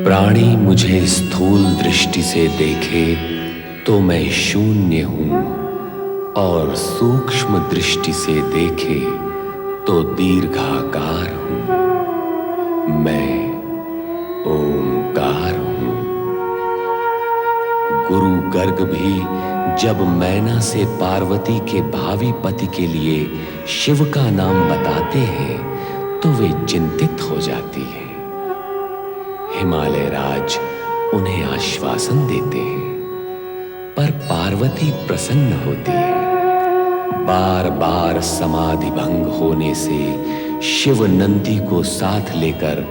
प्राणी मुझे स्थूल दृष्टि से देखे तो मैं शून्य हूं, और सूक्ष्म दृष्टि से देखे तो दीर्घाकार हूं। मैं ओंकार हूं। गुरु गर्ग भी जब मैना से पार्वती के भावी पति के लिए शिव का नाम बताते हैं तो वे चिंतित हो जाती हैं। हिमालय राज उन्हें आश्वासन देते हैं, पर पार्वती प्रसन्न होती है। बार बार समाधि भंग होने से शिव नंदी को साथ लेकर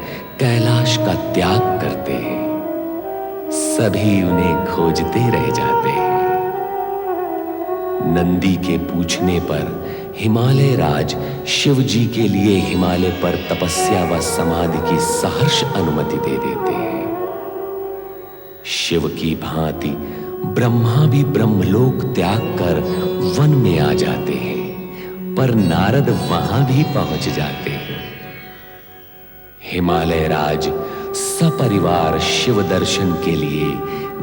कैलाश का त्याग करते हैं। सभी उन्हें खोजते रह जाते हैं। नंदी के पूछने पर हिमालय राज शिव जी के लिए हिमालय पर तपस्या व समाधि की सहर्ष अनुमति दे देते हैं। शिव की भांति ब्रह्मा भी ब्रह्मलोक त्याग कर वन में आ जाते हैं, पर नारद वहां भी पहुंच जाते हैं। हिमालय राज सपरिवार शिव दर्शन के लिए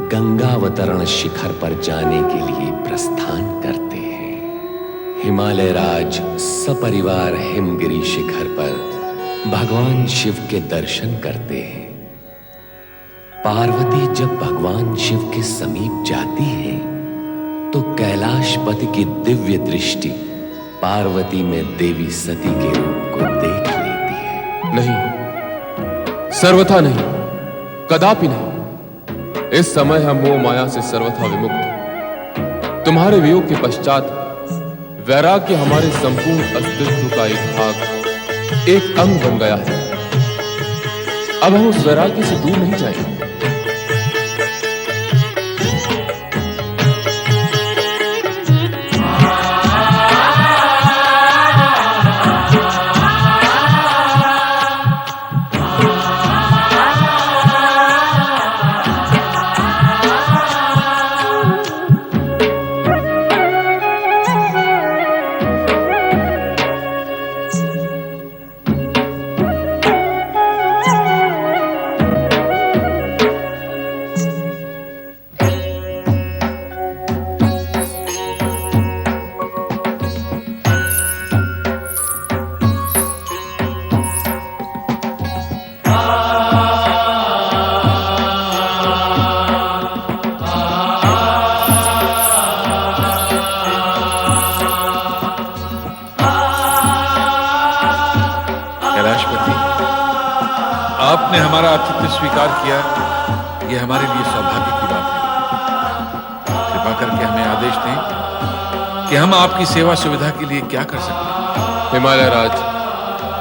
गंगावतरण शिखर पर जाने के लिए प्रस्थान करते हैं। हिमालय राज सपरिवार हिमगिरी शिखर पर भगवान शिव के दर्शन करते हैं। पार्वती जब भगवान शिव के समीप जाती है तो कैलाशपति की दिव्य दृष्टि पार्वती में देवी सती के रूप को देख लेती है। नहीं, सर्वथा नहीं, कदापि नहीं। इस समय हम मोह माया से सर्वथा विमुक्त। तुम्हारे वियोग के पश्चात वैराग्य हमारे संपूर्ण अस्तित्व का एक भाग, एक अंग बन गया है। अब हम उस वैराग्य से दूर नहीं जाएंगे। आपने हमारा आतिथ्य स्वीकार किया, यह हमारे लिए सौभाग्य की बात है। कृपा करके हमें आदेश दें कि हम आपकी सेवा सुविधा के लिए क्या कर सकते हैं। हिमालय राज,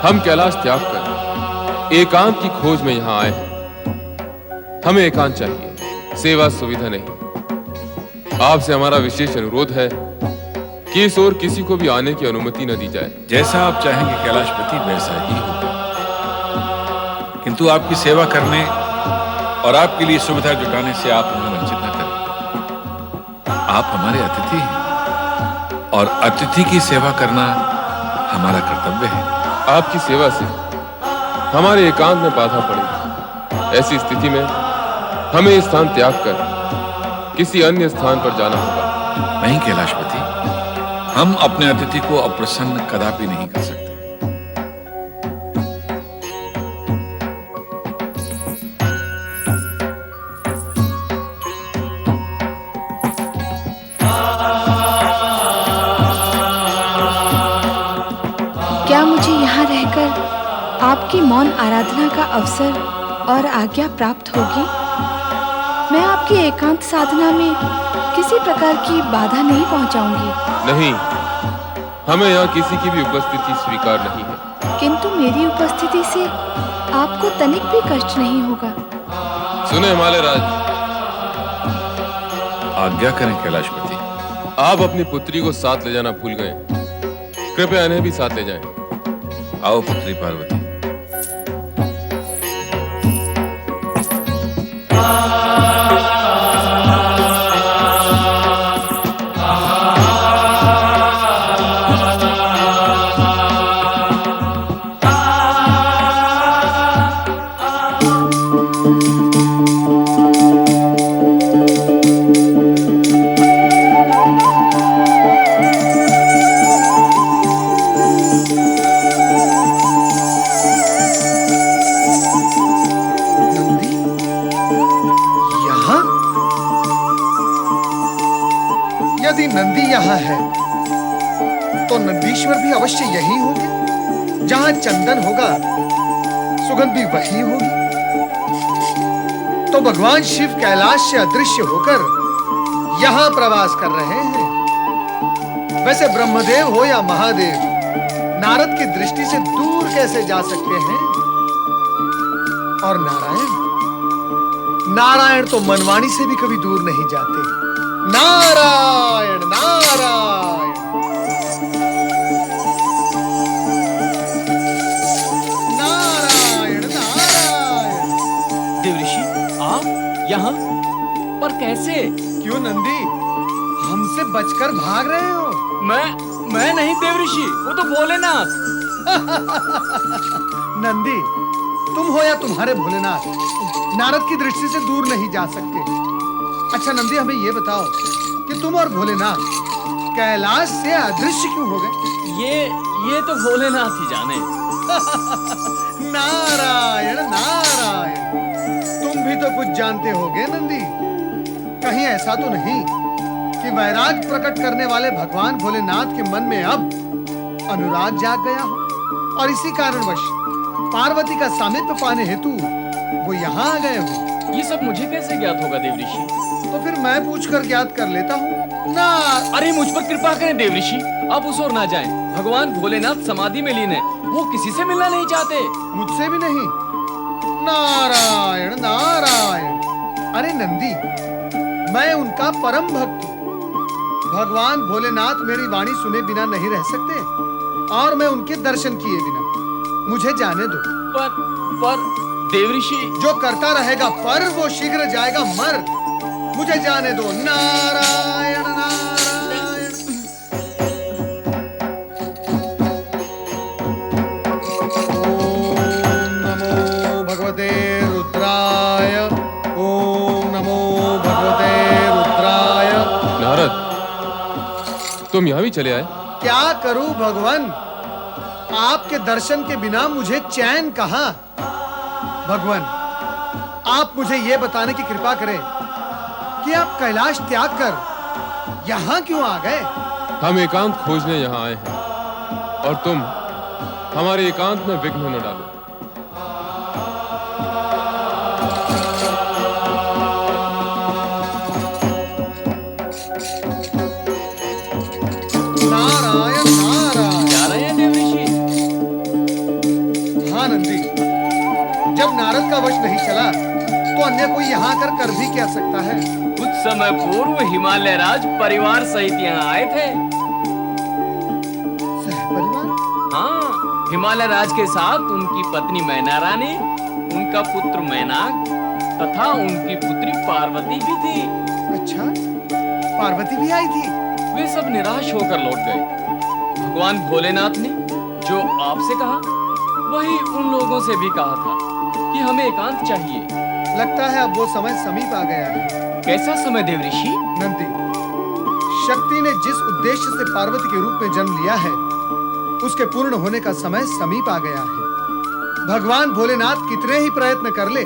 हम कैलाश त्याग कर एकांत की खोज में यहां आए हैं। हमें एकांत चाहिए, सेवा सुविधा नहीं। आपसे हमारा विशेष अनुरोध है कि इस ओर किसी को भी आने की अनुमति न दी जाए। जैसा आप चाहेंगे कैलाशपति, वैसा ही होगा। किंतु आपकी सेवा करने और आपके लिए सुविधा जुटाने से आप हमें वंचित न करें। आप हमारे अतिथि हैं और अतिथि की सेवा करना हमारा कर्तव्य है। आपकी सेवा से हमारे एकांत में बाधा पड़ेगी। ऐसी स्थिति में हमें इस स्थान त्याग कर किसी अन्य स्थान पर जाना होगा। नहीं कैलाशपति, हम अपने अतिथि को अप्रसन्न कदापि नहीं कर सकते। क्या मुझे यहाँ रहकर आपकी मौन आराधना का अवसर और आज्ञा प्राप्त होगी? मैं आपकी एकांत साधना में किसी प्रकार की बाधा नहीं पहुँचाऊंगी। नहीं, हमें यहाँ किसी की भी उपस्थिति स्वीकार नहीं है। किंतु मेरी उपस्थिति से आपको तनिक भी कष्ट नहीं होगा। सुने हिमालय राज, आज्ञा करें कैलाशपति। आप अपनी पुत्री को साथ ले जाना भूल गए। कृपया इन्हें भी साथ ले जाएं। आओ पुत्री पार्वती। तो नंदीश्वर भी अवश्य यही होंगे। जहां चंदन होगा सुगंध भी वही होगी। तो भगवान शिव कैलाश से अदृश्य होकर यहां प्रवास कर रहे हैं। वैसे ब्रह्मदेव हो या महादेव, नारद की दृष्टि से दूर कैसे जा सकते हैं? और नारायण तो मनवाणी से भी कभी दूर नहीं जाते। नारायण नारायण नारायण नारायण। देवऋषि, आप यहाँ पर कैसे? क्यों नंदी, हमसे बचकर भाग रहे हो? मैं नहीं देवऋषि, वो तो भोलेनाथ। नंदी, तुम हो या तुम्हारे भोलेनाथ, नारद की दृष्टि से दूर नहीं जा सकते। अच्छा नंदी, हमें ये बताओ कि तुम और भोलेनाथ कैलाश से अदृश्य क्यों हो गए? ये तो भोलेनाथ ही जाने। नारायण नारायण, तुम भी तो कुछ जानते होगे नंदी। कहीं ऐसा तो नहीं कि वैराग प्रकट करने वाले भगवान भोलेनाथ के मन में अब अनुराग जाग गया हो और इसी कारणवश पार्वती का सामीप्य पाने हेतु वो यहाँ आ गए हो? ये सब मुझे कैसे ज्ञात होगा देवऋषि? तो फिर मैं पूछकर ज्ञात कर लेता हूँ ना। अरे मुझ पर कृपा करें देवऋषि, आप उस ओर ना जाएं। भगवान भोलेनाथ समाधि में लीन है, वो किसी से मिलना नहीं चाहते। मुझसे भी नहीं? नारायण नारायण। अरे नंदी, मैं उनका परम भक्त हूँ। भगवान भोलेनाथ मेरी वाणी सुने बिना नहीं रह सकते और मैं उनके दर्शन किए बिना। मुझे जाने दो। पर देवऋषि, जो करता रहेगा पर वो शीघ्र जाएगा मर। मुझे जाने दो। नारायण नारायण। ओम नमो भगवते रुद्राय। ओम नमो भगवते रुद्राय। नारद, तुम यहाँ भी चले आए? क्या करूं भगवान, आपके दर्शन के बिना मुझे चैन कहां। भगवान, आप मुझे यह बताने की कृपा करें कि आप कैलाश त्याग कर यहां क्यों आ गए? हम एकांत खोजने यहाँ आए हैं और तुम हमारे एकांत में विघ्न न डालो। नारायण नारायण। जा रहे हैं देवऋषि? हाँ नंदी, जब नारद का वश नहीं चला तो अन्य कोई यहाँ कर भी क्या सकता है? कुछ समय पूर्व हिमालय राज परिवार सहित यहाँ आए थे। सहपरिवार? हाँ, हिमालय राज के साथ उनकी पत्नी मैना रानी, उनका पुत्र मैनाक तथा उनकी पुत्री पार्वती भी थी। अच्छा, पार्वती भी आई थी? वे सब निराश होकर लौट गए। भगवान भोलेनाथ ने जो आपसे कहा वही उन लोगों से भी कहा था कि हमें एकांत चाहिए। लगता है अब वो समय समीप आ गया है। कैसा समय देवऋषि? नंदी, शक्ति ने जिस उद्देश्य से पार्वती के रूप में जन्म लिया है उसके पूर्ण होने का समय समीप आ गया है। भगवान भोलेनाथ कितने ही प्रयत्न कर ले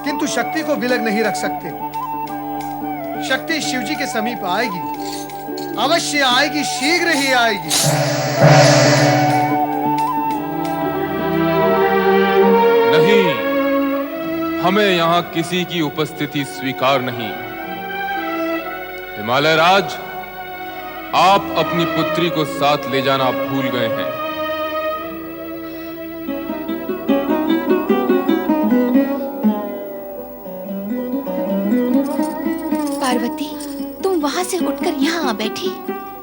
किंतु शक्ति को विलग नहीं रख सकते। शक्ति शिवजी के समीप आएगी, अवश्य आएगी, शीघ्र ही आएगी। नहीं, हमें यहाँ किसी की उपस्थिति स्वीकार नहीं। हिमालय राज, आप अपनी पुत्री को साथ ले जाना भूल गए हैं। पार्वती, तुम वहाँ से उठकर यहाँ आ बैठी।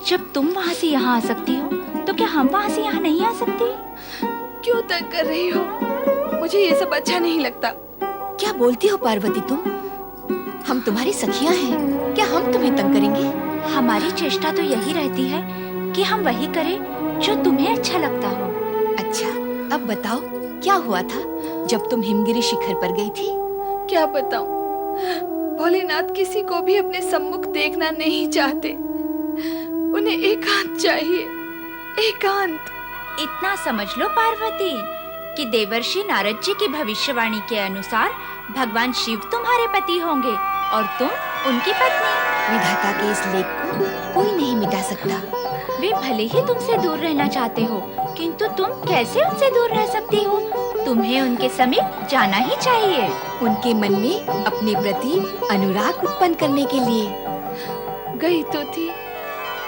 जब तुम वहाँ से यहाँ आ सकती हो तो क्या हम वहाँ से यहाँ नहीं आ सकते? क्यों तंग कर रही हो? मुझे ये सब अच्छा नहीं लगता। क्या बोलती हो पार्वती तुम? हम तुम्हारी सखियां हैं, क्या हम तुम्हें तंग करेंगे? हमारी चेष्टा तो यही रहती है कि हम वही करें जो तुम्हें अच्छा लगता हो। अच्छा, अब बताओ क्या हुआ था जब तुम हिमगिरी शिखर पर गई थी? क्या बताऊं, भोलेनाथ किसी को भी अपने सम्मुख देखना नहीं चाहते। उन्हें एकांत चाहिए, एकांत। इतना समझ लो पार्वती कि देवर्षि नारद जी की भविष्यवाणी के अनुसार भगवान शिव तुम्हारे पति होंगे और तुम उनकी पत्नी। विधाता के इस लेख को कोई नहीं मिटा सकता। वे भले ही तुमसे दूर रहना चाहते हो, किंतु तुम कैसे उनसे दूर रह सकती हो? तुम्हें उनके समीप जाना ही चाहिए। उनके मन में अपने प्रति अनुराग उत्पन्न करने के लिए। गई तो थी,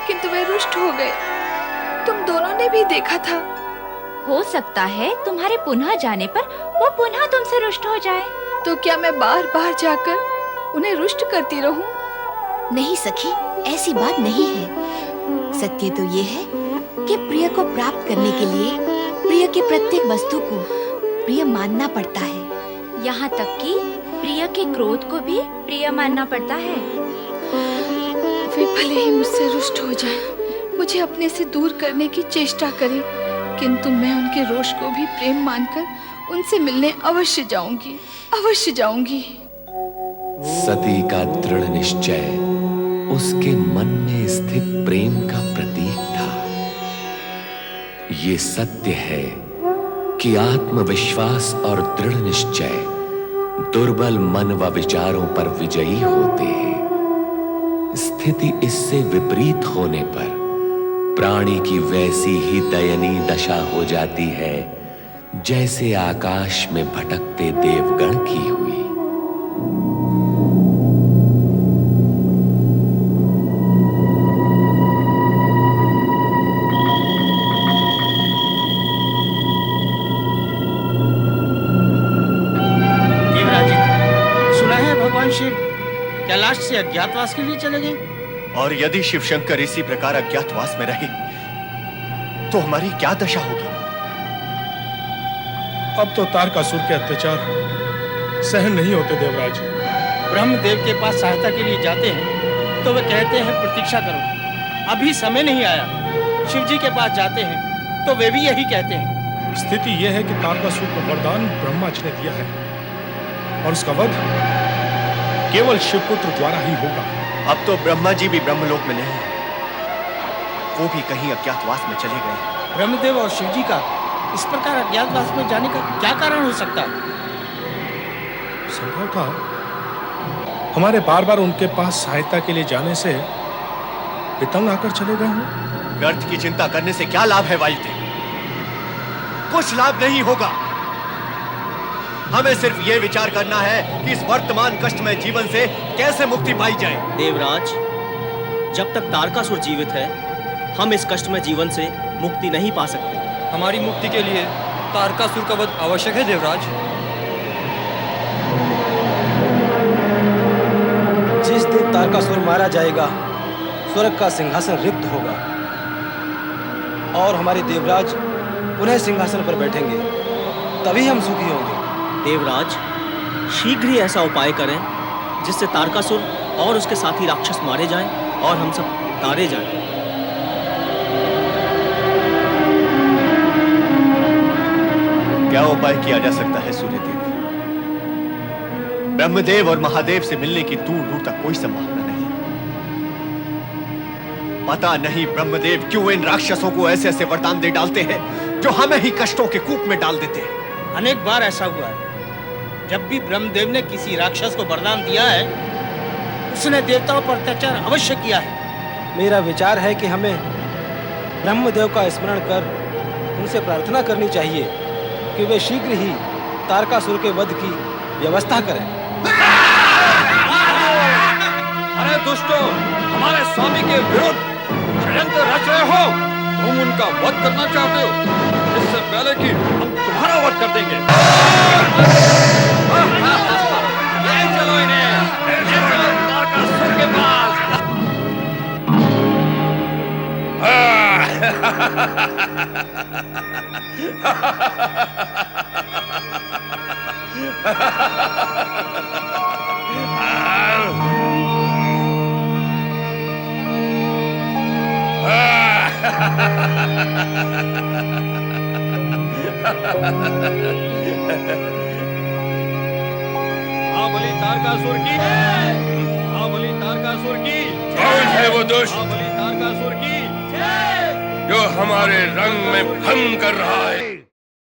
किंतु वे रुष्ट हो गए। तुम दोनों ने भी देखा था। हो सकता है तुम्हारे पुनः जाने पर वो पुनः तुमसे रुष्ट हो जाए। तो क्या मैं बार बार जाकर उन्हें रुष्ट करती रहूं? नहीं सखी, ऐसी बात नहीं है। सत्य तो ये है कि प्रिय को प्राप्त करने के लिए प्रिय के प्रत्येक वस्तु को प्रिय मानना पड़ता है। यहाँ तक कि प्रिय के क्रोध को भी प्रिय मानना पड़ता है। वे भले ही मुझसे रुष्ट हो जाएं, मुझे अपने से दूर करने की चेष्टा करें, किंतु मैं उनके रोष को भी प्रेम मानकर उनसे मिलने अवश्य जाऊंगी, अवश्य जाऊंगी। सती का दृढ़ निश्चय उसके मन में स्थित प्रेम का प्रतीक था। ये सत्य है कि आत्मविश्वास और दृढ़ निश्चय दुर्बल मन व विचारों पर विजयी होते हैं। स्थिति इससे विपरीत होने पर प्राणी की वैसी ही दयनीय दशा हो जाती है जैसे आकाश में भटकते देवगण की हुई। कैलाश से अज्ञातवास के लिए चले गए। और यदि शिव शंकर इसी प्रकार अज्ञातवास में रहे तो हमारी क्या दशा होगी? अब तो तारकासुर के अत्याचार सहन नहीं होते देवराज। ब्रह्मदेव के पास सहायता के लिए जाते हैं तो वे कहते हैं प्रतीक्षा करो, अभी समय नहीं आया। शिव जी के पास जाते हैं तो वे भी यही कहते हैं। स्थिति यह है कि तारकासुर को वरदान ब्रह्मा जी ने दिया है और उसका वध केवल शिवपुत्र द्वारा ही होगा। अब तो ब्रह्मा जी भी ब्रह्मलोक में नहीं है, वो भी कहीं अज्ञातवास में चले गए। ब्रह्मदेव और शिव जी का इस प्रकार अज्ञातवास में जाने का क्या कारण हो सकता है? संभव था हमारे बार बार उनके पास सहायता के लिए जाने से तंग आकर चले गए हों। व्यर्थ की चिंता करने से क्या लाभ है वायुदेव? कुछ लाभ नहीं होगा। हमें सिर्फ ये विचार करना है कि इस वर्तमान कष्टमय जीवन से कैसे मुक्ति पाई जाए। देवराज, जब तक तारकासुर जीवित है हम इस कष्टमय जीवन से मुक्ति नहीं पा सकते। हमारी मुक्ति के लिए तारकासुर का वध आवश्यक है देवराज। जिस दिन तारकासुर मारा जाएगा स्वर्ग का सिंहासन रिक्त होगा और हमारे देवराज पुनः सिंहासन पर बैठेंगे, तभी हम सुखी होंगे। देवराज, शीघ्र ही ऐसा उपाय करें जिससे तारकासुर और उसके साथी राक्षस मारे जाएं और हम सब तारे जाएं। क्या उपाय किया जा सकता है सूर्यदेव? ब्रह्मदेव और महादेव से मिलने की दूर दूर तक कोई संभावना नहीं। पता नहीं ब्रह्मदेव क्यों इन राक्षसों को ऐसे ऐसे वरदान दे डालते हैं जो हमें ही कष्टों के कूप में डाल देते हैं। अनेक बार ऐसा हुआ है। जब भी ब्रह्मदेव ने किसी राक्षस को वरदान दिया है, उसने देवताओं पर अत्याचार अवश्य किया है। मेरा विचार है कि हमें ब्रह्मदेव का स्मरण कर उनसे प्रार्थना करनी चाहिए कि वे शीघ्र ही तारकासुर के वध की व्यवस्था करें। अरे दुष्टों, हमारे स्वामी के विरुद्ध षड्यंत्र रच रहे हो। तुम उनका वध करना चाहते हो, इससे पहले कि हम तुम्हारा वध कर देंगे। ले चलो इन्हें, ले चलो तारकासुर के पास। हाँ बलि तारकासुर की, हाँ बलि तारकासुर की। कौन है वो दुष्ट हाँ बलि तारकासुर की जो हमारे रंग में भंग कर रहा है?